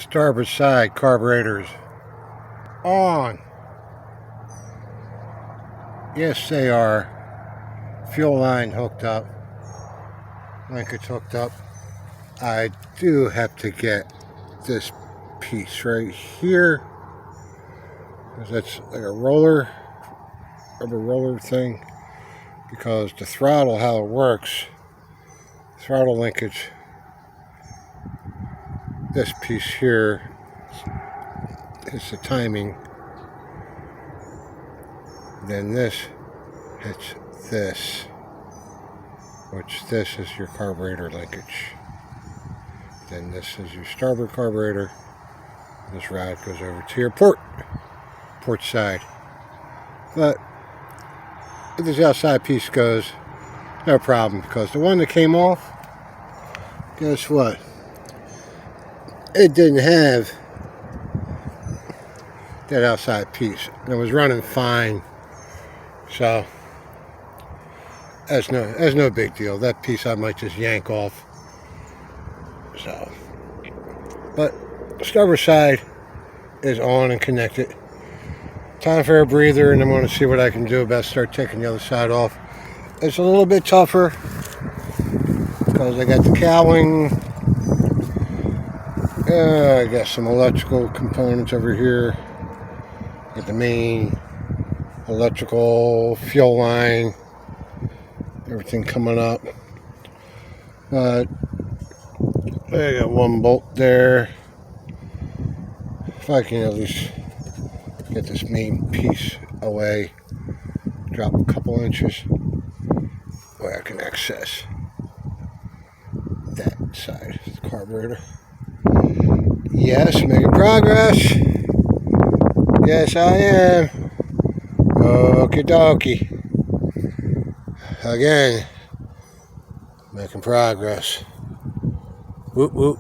Starboard side carburetors on. Yes, they are. Fuel line hooked up. Linkage hooked up. I do have to get this piece right here, because that's like a rubber roller thing, because the throttle, how it works, throttle linkage, this piece here is the timing, then this hits this, which this is your carburetor linkage, then this is your starboard carburetor, this rod goes over to your port side. But if this outside piece goes, no problem, because the one that came off, guess what? It didn't have that outside piece. It was running fine, so that's no big deal. That piece I might just yank off. So, but the starboard side is on and connected. Time for a breather, and I'm going to see what I can do about start taking the other side off. It's a little bit tougher because I got the cowling. I got some electrical components over here. Got the main electrical fuel line, everything coming up. But I got one bolt there. If I can at least get this main piece away, drop a couple inches where I can access that side of the carburetor. Yes, making progress. Yes, I am. Okie dokie. Again, making progress. Whoop whoop.